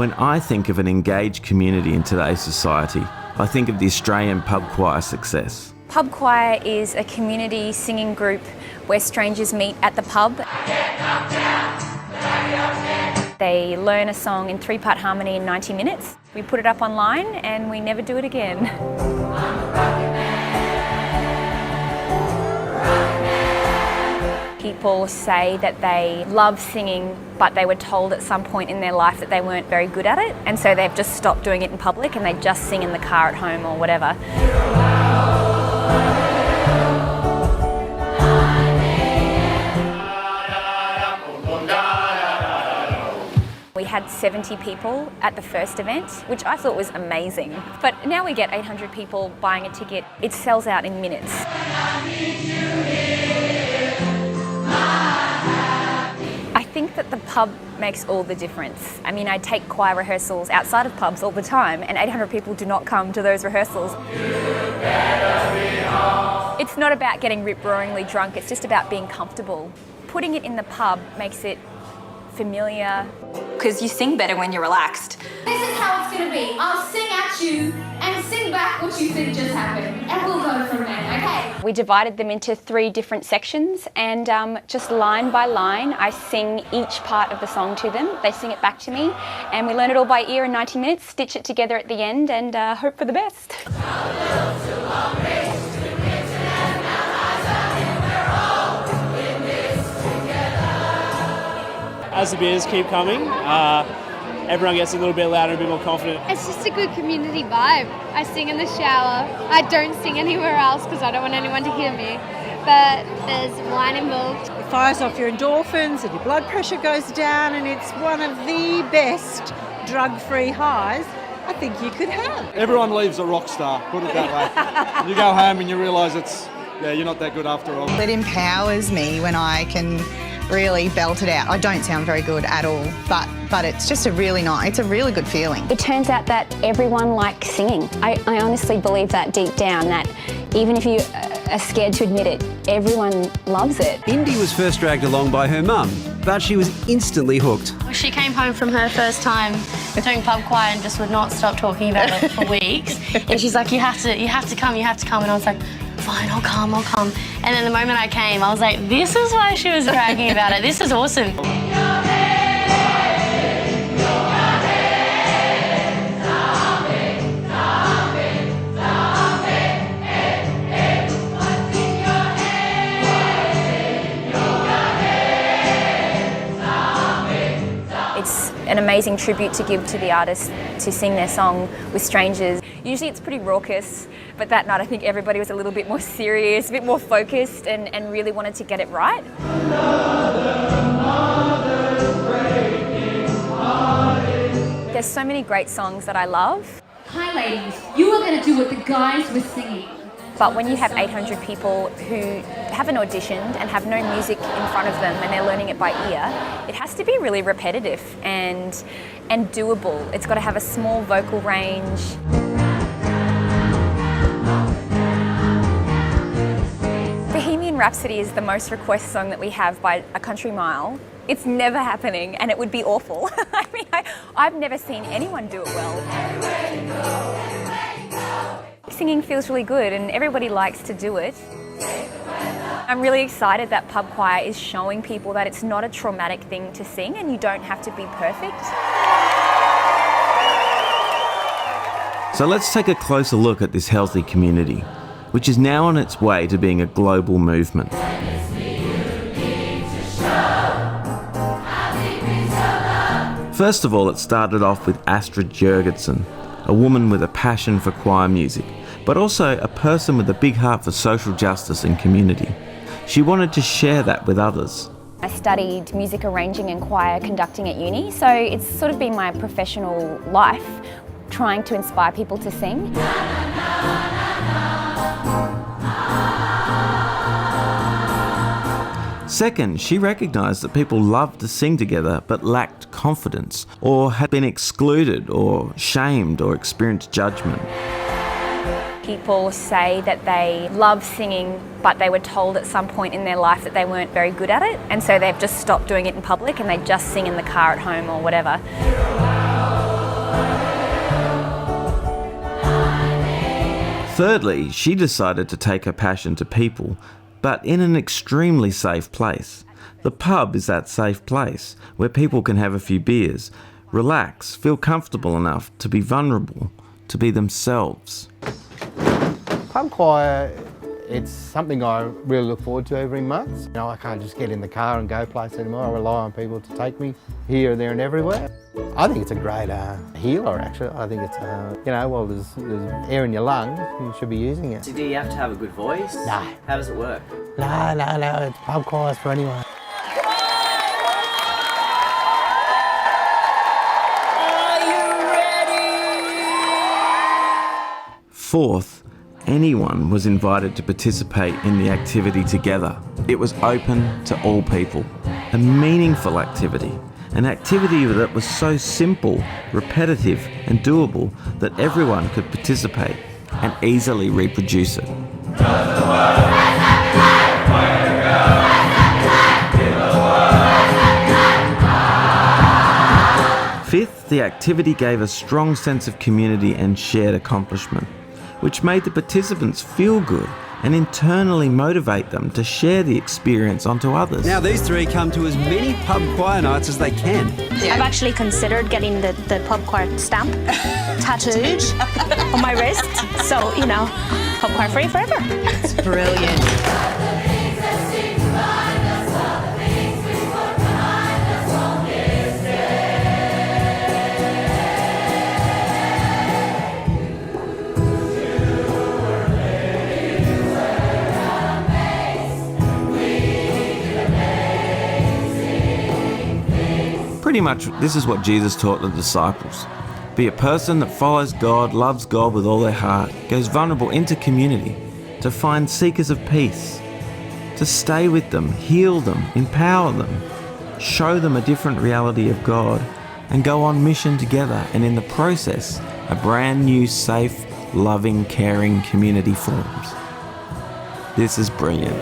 When I think of an engaged community in today's society, I think of the Australian pub choir success. Pub choir is a community singing group where strangers meet at the pub. They learn a song in 3-part harmony in 90 minutes. We put it up online and we never do it again. People say that they love singing, but they were told at some point in their life that they weren't very good at it, and so they've just stopped doing it in public and they just sing in the car at home or whatever. We had 70 people at the first event, which I thought was amazing. But now we get 800 people buying a ticket. It sells out in minutes. I think that the pub makes all the difference. I mean, I take choir rehearsals outside of pubs all the time, and 800 people do not come to those rehearsals. It's not about getting rip-roaringly drunk, it's just about being comfortable. Putting it in the pub makes it familiar. Because you sing better when you're relaxed. This is how it's going to be. I'll sing at you and sing back what you think just happened. And we'll go from there, okay? We divided them into 3 different sections, and just line by line, I sing each part of the song to them. They sing it back to me, and we learn it all by ear in 90 minutes, stitch it together at the end, and hope for the best. As the beers keep coming, everyone gets a little bit louder, a bit more confident. It's just a good community vibe. I sing in the shower. I don't sing anywhere else because I don't want anyone to hear me. But there's wine involved. It fires off your endorphins and your blood pressure goes down, and it's one of the best drug-free highs I think you could have. Everyone leaves a rock star, put it that way. You go home and you realise you're not that good after all. It empowers me when I can really belt it out. I don't sound very good at all, but it's just it's a really good feeling. It turns out that everyone likes singing. I honestly believe that deep down, that even if you are scared to admit it, everyone loves it. Indy was first dragged along by her mum, but she was instantly hooked. She came home from her first time doing pub choir and just would not stop talking about it for weeks. And she's like, you have to come. And I was like, fine, I'll come. And then the moment I came, I was like, this is why she was bragging about it. This is awesome. It's an amazing tribute to give to the artist to sing their song with strangers. Usually it's pretty raucous, but that night I think everybody was a little bit more serious, a bit more focused, and really wanted to get it right. There's so many great songs that I love. Hi ladies, you are going to do what the guys were singing. But when you have 800 people who haven't auditioned and have no music in front of them and they're learning it by ear, it has to be really repetitive and doable. It's got to have a small vocal range. Bohemian Rhapsody is the most requested song that we have by a country mile. It's never happening, and it would be awful. I mean, I've never seen anyone do it well. Singing feels really good and everybody likes to do it. I'm really excited that pub choir is showing people that it's not a traumatic thing to sing and you don't have to be perfect. So let's take a closer look at this healthy community, which is now on its way to being a global movement. First of all, it started off with Astrid Jørgensen, a woman with a passion for choir music, but also a person with a big heart for social justice and community. She wanted to share that with others. I studied music arranging and choir conducting at uni, so it's sort of been my professional life, trying to inspire people to sing. Second, she recognised that people loved to sing together but lacked confidence, or had been excluded or shamed or experienced judgment. People say that they love singing, but they were told at some point in their life that they weren't very good at it, and so they've just stopped doing it in public and they just sing in the car at home or whatever. Thirdly, she decided to take her passion to people, but in an extremely safe place. The pub is that safe place where people can have a few beers, relax, feel comfortable enough to be vulnerable, to be themselves. Pub choir, it's something I really look forward to every month. You know, I can't just get in the car and go places anymore. I rely on people to take me here, there and everywhere. I think it's a great healer, actually. I think it's, well, there's air in your lungs, you should be using it. So do you have to have a good voice? No. How does it work? No, it's pub choirs for anyone. Fourth, anyone was invited to participate in the activity together. It was open to all people. A meaningful activity. An activity that was so simple, repetitive and doable that everyone could participate and easily reproduce it. Fifth, the activity gave a strong sense of community and shared accomplishment, which made the participants feel good and internally motivate them to share the experience onto others. Now these three come to as many pub choir nights as they can. I've actually considered getting the pub choir stamp tattooed on my wrist, so, pub choir free forever. It's brilliant. Pretty much, this is what Jesus taught the disciples. Be a person that follows God, loves God with all their heart, goes vulnerable into community, to find seekers of peace, to stay with them, heal them, empower them, show them a different reality of God, and go on mission together, and in the process, a brand new, safe, loving, caring community forms. This is brilliant.